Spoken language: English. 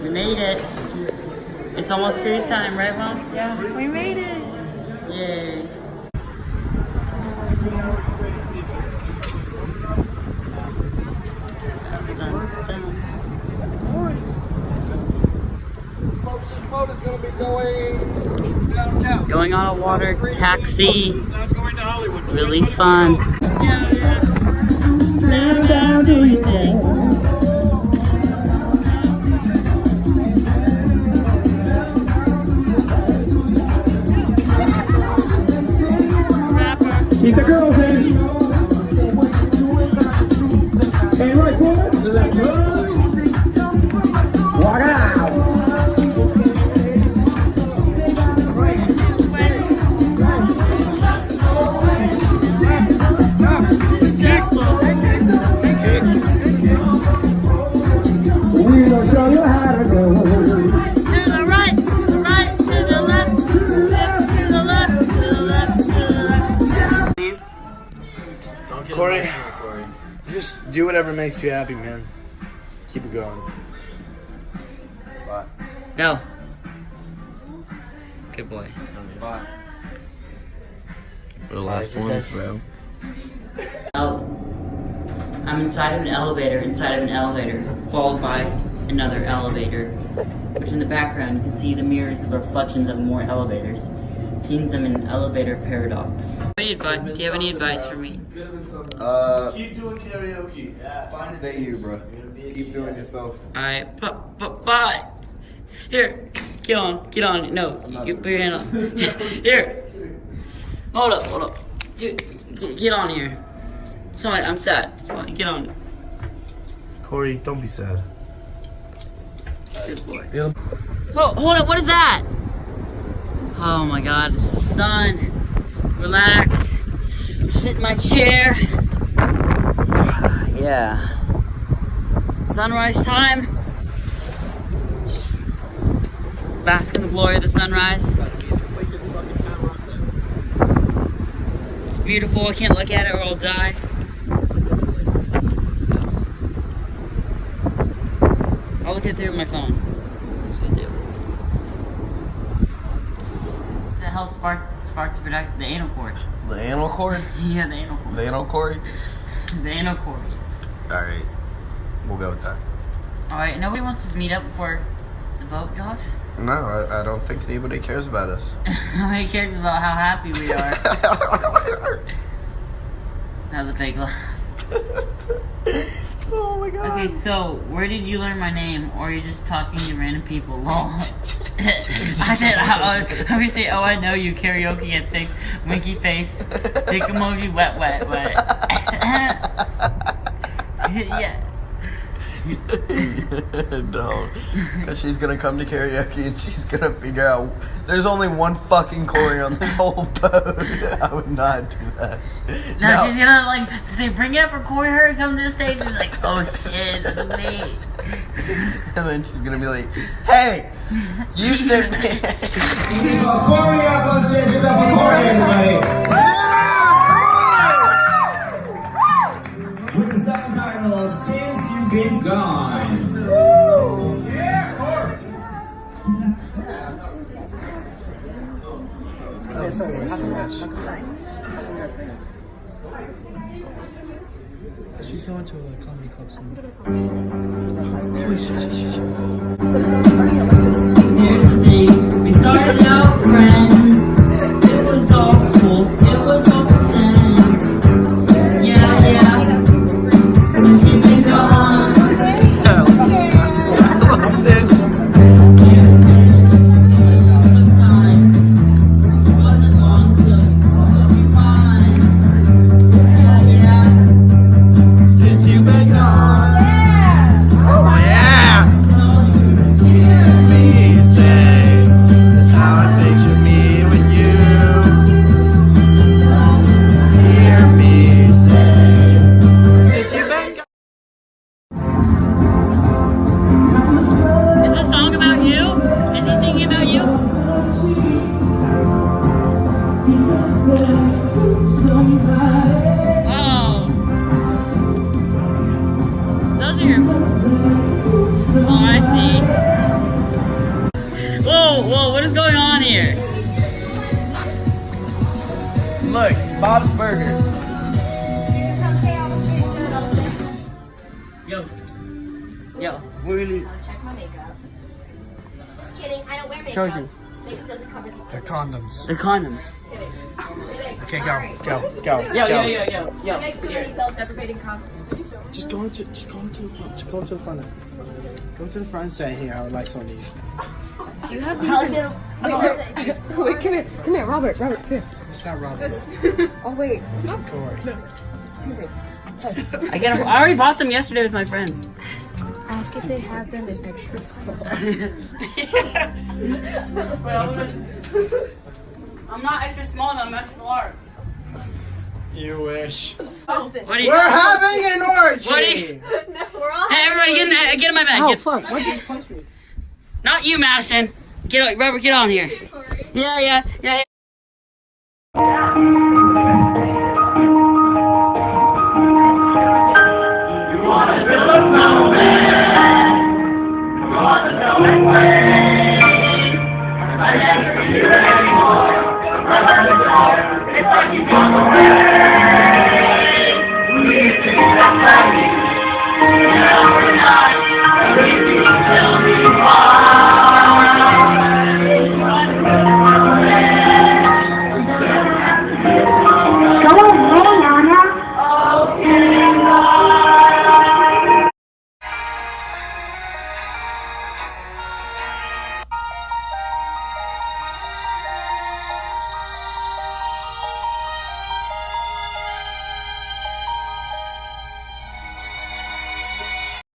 We made it. It's almost cruise time, right, Mom? Yeah, we made it. Yay. Going on a water taxi. Really fun. Now do you think? Keep the girls in. And right forward to that good. Walk it out. We'll show you how to go. To the right, to the right, to the left, to the left, to the left, to the left, to the left. Don't kill Corey. Corey. Just do whatever makes you happy, man. Keep it going. Bye. Go. Good boy. Bye. For the last ones, bro. Oh, I'm inside of an elevator, followed by another elevator, which in the background you can see the mirrors of reflections of more elevators. Means I'm in an elevator paradox. Do you have any advice for me? Keep doing karaoke. Stay you, bro. Keep doing yourself. Alright, bye. Here, get on. No, you put your hand on. Here. Hold up. Get on here. Sorry, I'm sad. Get on. Corey, don't be sad. Good boy. It'll- Oh, hold up, what is that? Oh my god, it's the sun. Relax. Sit in my chair. Yeah. Sunrise time. Just bask in the glory of the sunrise. It's beautiful, I can't look at it or I'll die. I'll look at it through my phone. That's what I do. The hell sparks the product? The anal cord. The anal cord? Yeah, the anal cord. The anal cord? The anal cord. Alright. We'll go with that. Alright, nobody wants to meet up before the boat docks? No, I don't think anybody cares about us. Nobody cares about how happy we are. That was a fake laugh. Oh my god. Okay, so where did you learn my name, or are you just talking to random people? Lol. I said, let me say, oh, I know you, karaoke at 6, winky face, dick emoji, wet. Yeah. Don't. Because she's gonna come to karaoke and she's gonna figure out there's only one fucking Corey on this whole boat. I would not do that. No, she's gonna like say, bring it up for Corey, her come to the stage. She's like, oh shit, that's me. And then she's gonna be like, hey, you sent me. Corey up on stage with a Corey, everybody. With the song title, Since You've Been Gone. Yeah, Corey. She's going to a comedy club soon. We started out friends. It was all cool. It was all pretend. Yeah. Since you've been gone. Oh, those are your. Oh, I see. whoa, what is going on here? Look, Bob's Burgers. Yo, we're gonna. Check my makeup. Just kidding. I don't wear makeup. Shows you. Makeup doesn't cover the. They're condoms. The condoms. Kidding. Kidding. Okay, Alright. go. Yo. Make too many self-deprecating comments. Just go to the front. Just go to the front. Go to the front and say, here, I would like some of these. Do you have these? Wait, come here, Robert, come here. It's not Robert. Oh wait. Corey. I already bought some yesterday with my friends. Ask if they have them in extra small. I'm not extra small though, I'm extra large. You wish. What do you? We're having an orgy! What do you? We're all. Hey, everybody, get in my bag. Oh, Get- fuck. Why'd you just punch me? Not you, Madison. Robert, get on here. Yeah.